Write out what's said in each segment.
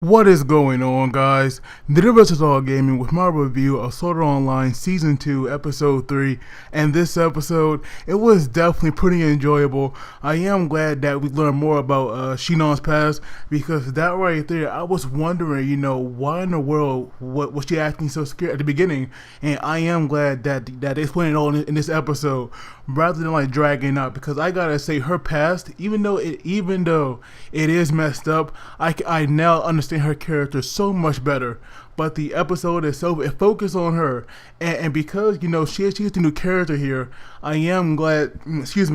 What is going on, guys? This is All Gaming with my review of Sword Art Online Season 2, Episode 3. And this episode, it was definitely pretty enjoyable. I am glad that we learned more about Sinon's past, because that right there, I was wondering, why in the world was she acting so scared at the beginning? And I am glad that they explained it all in this episode, rather than like dragging out, because I gotta say, her past, even though it is messed up, I now understand her character so much better. But the episode itself, it focused on her, and because she's the new character here, I am glad that she's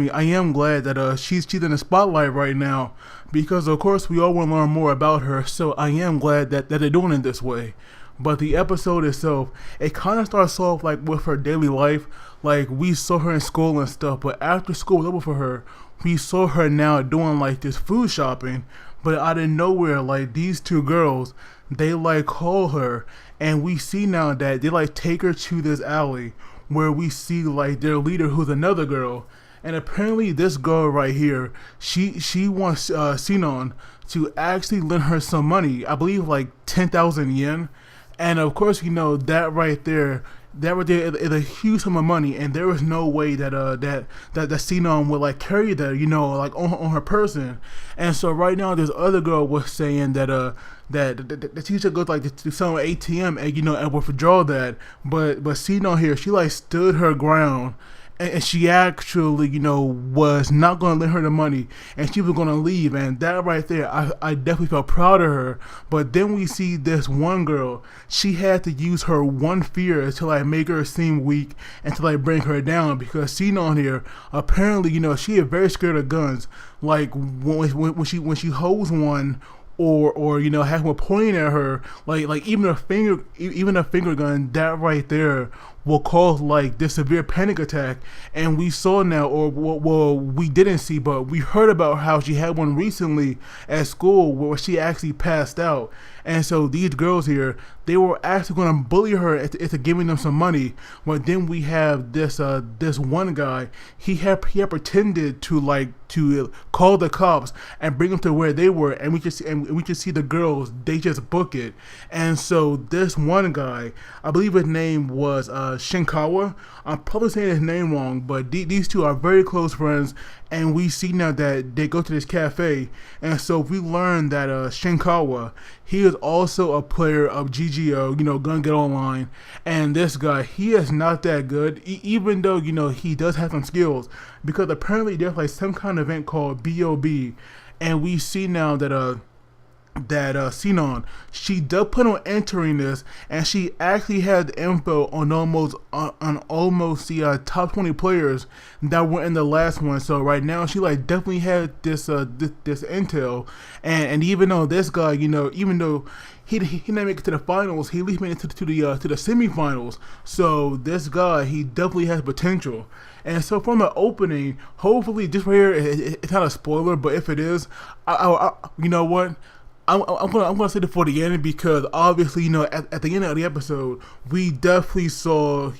in the spotlight right now, because of course we all want to learn more about her. So I am glad that they're doing it this way. But the episode itself, it kind of starts off like with her daily life. Like, we saw her in school and stuff, but after school was over for her, we saw her now doing like this food shopping. But out of nowhere, like, these two girls, they like call her, and we see now that they like take her to this alley where we see like their leader, who's another girl. And apparently this girl right here, she wants Sinon to actually lend her some money. I believe like 10,000 yen. And of course, that right there is a huge sum of money, and there is no way that Sinon would like carry that, like on her person. And so right now, this other girl was saying that the teacher goes like to some ATM and will withdraw that, but Sinon here, she like stood her ground. And she actually, was not going to lend her the money, and she was going to leave. And that right there, I definitely felt proud of her. But then we see this one girl, she had to use her one fear to like make her seem weak and to like bring her down, because Sinon here, apparently, she is very scared of guns. Like when she holds one, or have one pointing at her, like even a finger gun, that right there will cause like this severe panic attack. And we saw now, or well, we didn't see, but we heard about how she had one recently at school where she actually passed out. And so these girls here, they were actually going to bully her into giving them some money. But then we have this one guy. He had pretended to call the cops and bring them to where they were, and we could see the girls. They just book it. And so this one guy, I believe his name was Shinkawa. I'm probably saying his name wrong, but these two are very close friends. And we see now that they go to this cafe, and so we learn that Shinkawa, he is also a player of GGO, Gun Get Online. And this guy, he is not that good, even though he does have some skills, because apparently there's like some kind of event called BOB, and we see now that Sinon, she does plan on entering this, and she actually had info on almost the top 20 players that were in the last one. So right now she like definitely had this intel, and even though this guy, even though he didn't make it to the finals, he at least made it to the semifinals. So this guy, he definitely has potential. And so from the opening, hopefully this right here, it's not a spoiler, but if it is, you know what? I'm gonna say it for the end, because obviously, at the end of the episode, we definitely saw,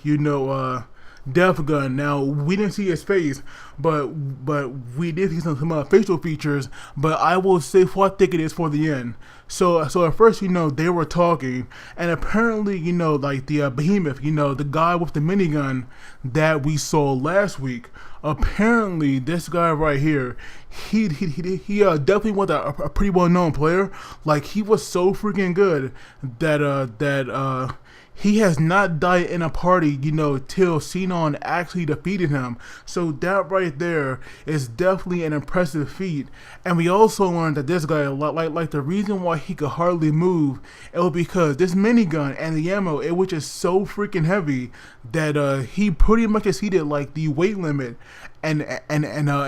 Death Gun. Now, we didn't see his face, but we did see some facial features. But I will say what I think it is for the end. So at first, they were talking, and apparently, like the behemoth, the guy with the minigun that we saw last week. Apparently, this guy right here, he definitely was a pretty well known player. Like, he was so freaking good that he has not died in a party, till Sinon actually defeated him. So that right there is definitely an impressive feat. And we also learned that this guy, like the reason why he could hardly move, it was because this minigun and the ammo, it was just so freaking heavy that he pretty much exceeded like the weight limit. And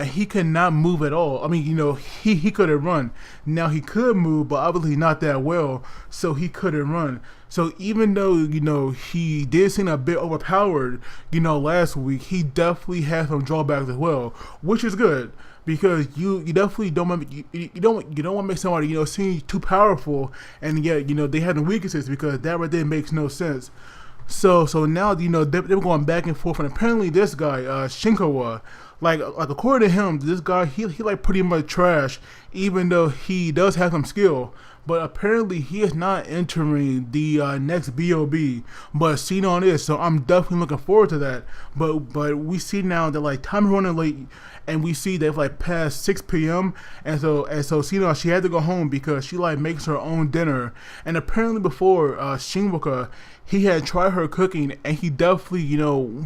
he could not move at all. I mean, he couldn't run. Now he could move, but obviously not that well, so he couldn't run. So even though he did seem a bit overpowered, last week, he definitely had some drawbacks as well, which is good, because you definitely don't want to make somebody seem too powerful, and yet they have the weaknesses, because that right there makes no sense. So now they're going back and forth, and apparently this guy Shinkawa, like according to him, this guy he like pretty much trash, even though he does have some skill. but apparently he is not entering the next BOB, but Sinon is, so I'm definitely looking forward to that. But we see now that like time is running late, and we see that like past 6 p.m. and so Sinon, she had to go home because she like makes her own dinner, and apparently before Shinwaka, he had tried her cooking, and he definitely,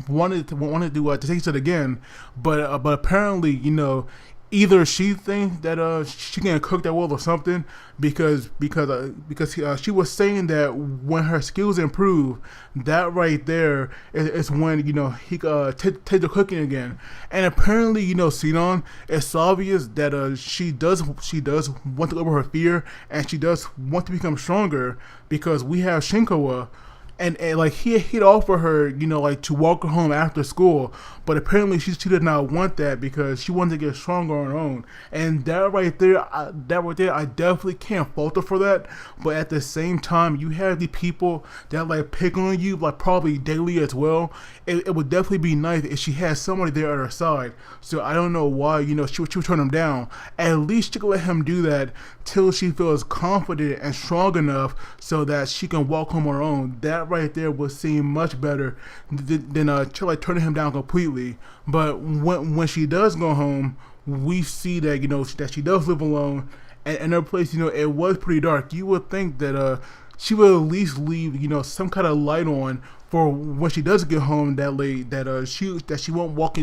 wanted to taste it again, but apparently, either she thinks that she can cook that well or something, because she was saying that when her skills improve, that right there is when he take the cooking again. And apparently, Sinon, it's obvious that she does want to over her fear, and she does want to become stronger, because we have Shinkawa. And like he'd offer her, like to walk her home after school, but apparently she did not want that because she wanted to get stronger on her own. And that right there, I definitely can't fault her for that. But at the same time, you have the people that like pick on you, like probably daily as well. It would definitely be nice if she had somebody there at her side. So I don't know why, she would turn him down. At least she could let him do that till she feels confident and strong enough so that she can walk home on her own. That right there would seem much better than like turning him down completely. But when she does go home, we see that that she does live alone, and her place, it was pretty dark. You would think that she would at least leave some kind of light on for when she does get home that late, that she won't walk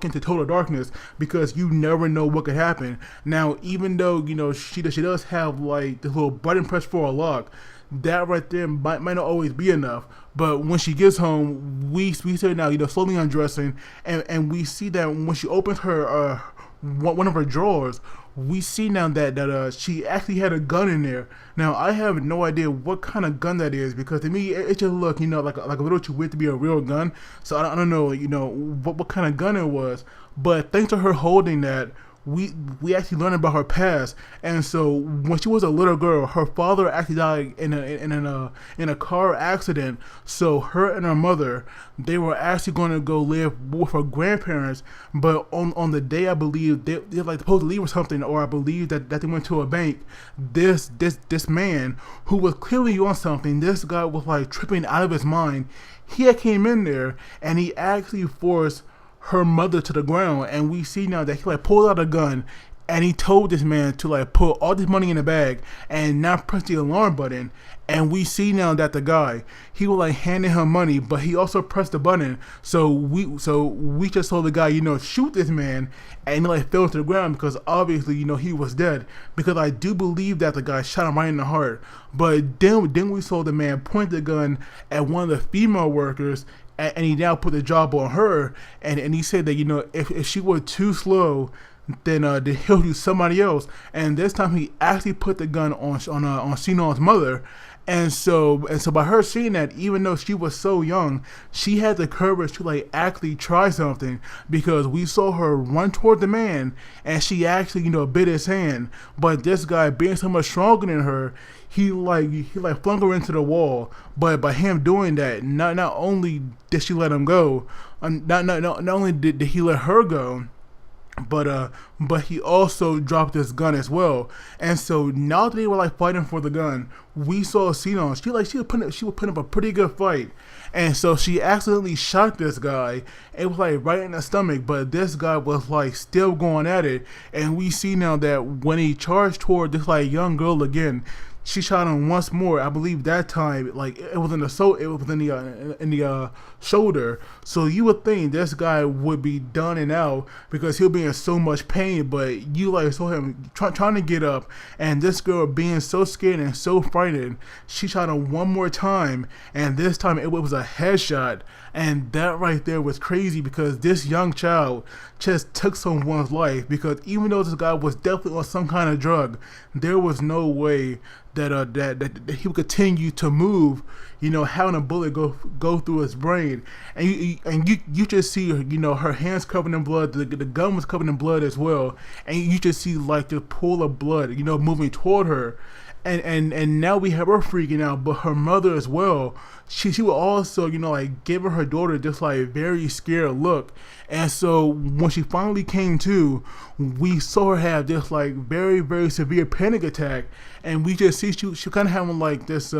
into total darkness, because you never know what could happen. Now, even though she does have like the little button press for a lock, that right there might not always be enough. But when she gets home, we see her now slowly undressing, and we see that when she opens her one of her drawers, we see now that she actually had a gun in there. Now, I have no idea what kind of gun that is, because to me it just looked like a little too weird to be a real gun. So I don't know what kind of gun it was. But thanks to her holding that, we actually learned about her past. And so when she was a little girl, her father actually died in a car accident. So her and her mother, they were actually going to go live with her grandparents. But on the day, I believe they like supposed to leave or something, or I believe that they went to a bank. This man who was clearly on something, this guy was like tripping out of his mind. He had came in there, and he actually forced her mother to the ground, and we see now that he like pulled out a gun, and he told this man to like put all this money in the bag and not press the alarm button. And we see now that the guy, he was like handing her money, but he also pressed the button. So we just saw the guy shoot this man, and he like fell to the ground, because obviously he was dead, because I do believe that the guy shot him right in the heart. But then we saw the man point the gun at one of the female workers, and he now put the job on her, and he said that if she were too slow, then he'll do somebody else. And this time he actually put the gun on Sinon's mother. And so by her seeing that, even though she was so young, she had the courage to like actually try something, because we saw her run toward the man, and she actually bit his hand. But this guy, being so much stronger than her, he flung her into the wall. But by him doing that, not only did she let him go, not only did he let her go, but he also dropped his gun as well. And so now that they were like fighting for the gun, we saw Sinon. She was putting up a pretty good fight. And so she accidentally shot this guy. It was like right in the stomach, but this guy was like still going at it. And we see now that when he charged toward this like young girl again, she shot him once more. I believe that time, like it was in the shoulder. So you would think this guy would be done and out, because he'll be in so much pain. But you like saw him trying to get up, and this girl being so scared and so frightened, she shot him one more time, and this time it was a headshot. And that right there was crazy, because this young child just took someone's life. Because even though this guy was definitely on some kind of drug, there was no way that he would continue to move, having a bullet go through his brain. And you just see her hands covered in blood. The gun was covered in blood as well, and you just see like the pool of blood moving toward her. and now we have her freaking out, but her mother as well. She would also, like giving her daughter this like very scared look. And so when she finally came to, we saw her have this like very, very severe panic attack, and we just see she kind of having like this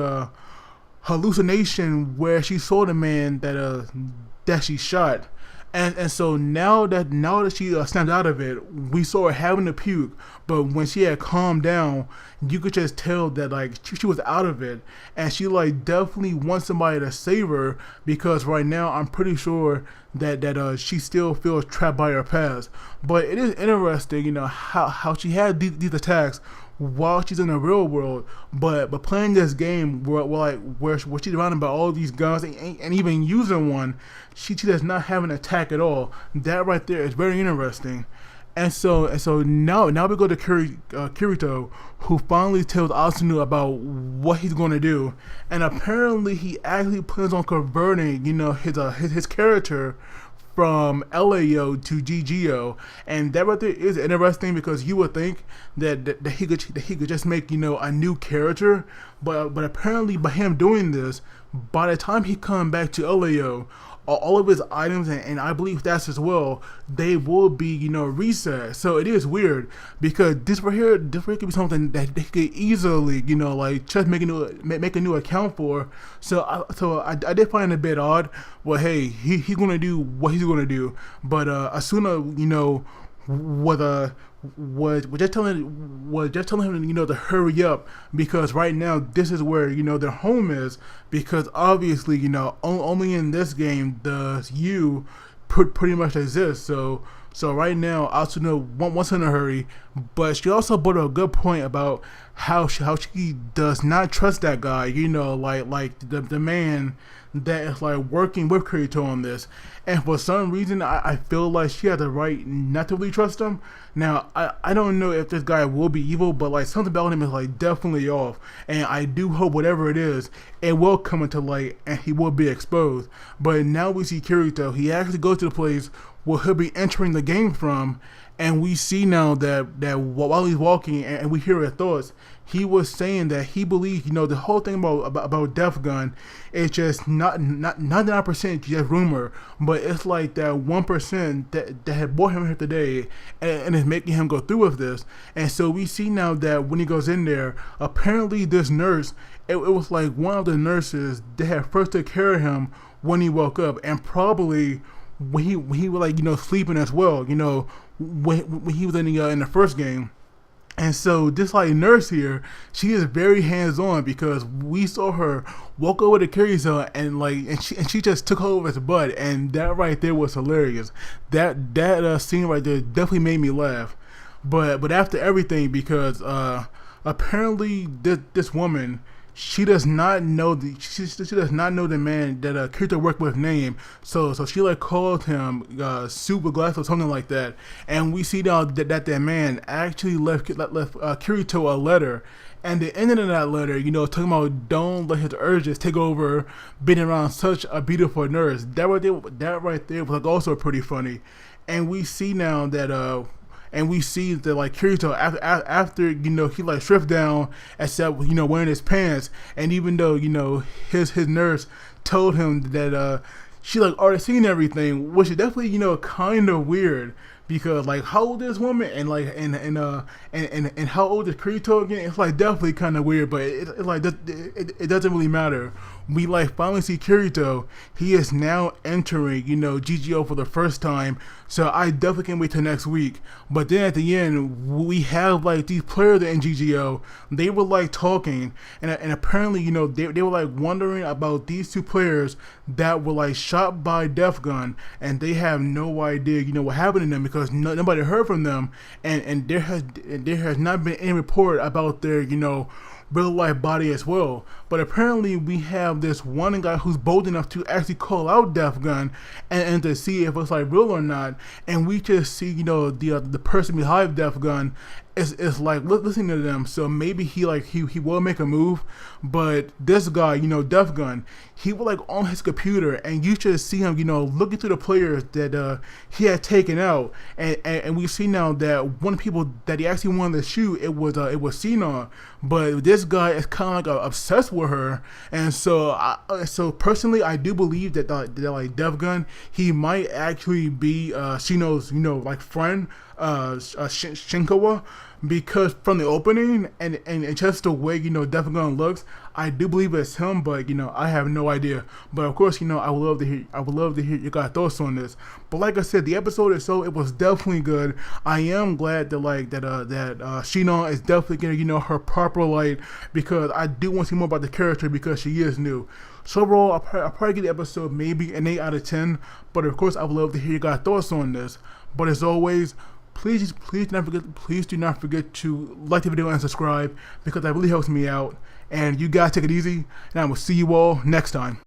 hallucination where she saw the man that she shot. And so now that she snapped out of it, we saw her having to puke. But when she had calmed down, you could just tell that like she was out of it, and she like definitely wants somebody to save her, because right now I'm pretty sure that she still feels trapped by her past. But it is interesting, how she had these attacks while she's in the real world, but playing this game where she's surrounded by all these guns and even using one, she does not have an attack at all. That right there is very interesting. And so now we go to Kirito, who finally tells Asunu about what he's going to do, and apparently he actually plans on converting, his character from LAO to GGO, and that right there is interesting, because you would think that he could just make a new character, but apparently by him doing this, by the time he come back to LAO, all of his items, and I believe that's as well, they will be reset. So it is weird, because this right here could be something that they could easily like just make a new account for. So I did find it a bit odd. Well, hey, he's gonna do what he's gonna do, but Asuna was just telling him to hurry up, because right now this is where their home is, because obviously only in this game does you pretty much exist. So right now Asuna wants him to hurry, but she also brought up a good point about how she does not trust that guy, like the man that is like working with Kirito on this, and for some reason I feel like she has the right not to really trust him. Now I don't know if this guy will be evil, but like something about him is like definitely off, and I do hope whatever it is, it will come into light and he will be exposed. But now we see Kirito, he actually goes to the place where he'll be entering the game from, and we see now that while he's walking and we hear his thoughts, he was saying that he believes, the whole thing about Death Gun is just not 99% just rumor, but it's like that 1% that had brought him here today and is making him go through with this. And so we see now that when he goes in there, apparently this nurse, it was like one of the nurses that had first took care of him when he woke up, and probably when he was like sleeping as well, when he was in the first game. And so this like nurse here, she is very hands on, because we saw her walk over to Kirito and she just took hold of his butt, and that right there was hilarious. That scene right there definitely made me laugh. But after everything, because apparently this woman, she does not know the man that Kirito worked with name. So she like called him Super Glass or something like that. And we see now that man actually left Kirito a letter. And the ending of that letter, talking about don't let his urges take over being around such a beautiful nurse. That right there was like also pretty funny. And we see now that like Kirito after he like stripped down, except wearing his pants, and even though his nurse told him that she like already seen everything, which is definitely kind of weird, because like how old is this woman, and like and how old is Kirito again? It's like definitely kind of weird, but it doesn't really matter. We like finally see Kirito. He is now entering GGO for the first time, so I definitely can't wait till next week. But then at the end, we have like these players in GGO. They were like talking, and apparently they were like wondering about these two players that were like shot by Death Gun, and they have no idea what happened to them, because nobody heard from them, and there has not been any report about their real life body as well. But apparently we have this one guy who's bold enough to actually call out Death Gun and to see if it's like real or not, and we just see the person behind Death Gun, it's like listening to them. So maybe he will make a move, but this guy, Def Gun, he was like on his computer, and you should see him, looking through the players that he had taken out, and we see now that one of the people that he actually wanted to shoot, it was Sinon, but this guy is kind of like obsessed with her, and so personally, I do believe that like Def Gun, he might actually be Sinon's like friend, Shinkawa, because from the opening and just the way Def Gun looks, I do believe it's him, but I have no idea. But of course, I would love to hear your guys' thoughts on this. But like I said, the episode itself, it was definitely good. I am glad that Sinon is definitely getting her proper light, because I do want to see more about the character, because she is new. So overall, I'll probably give the episode maybe an 8 out of 10. But of course, I would love to hear your guys' thoughts on this. But as always, please do not forget to like the video and subscribe, because that really helps me out. And you guys take it easy, and I will see you all next time.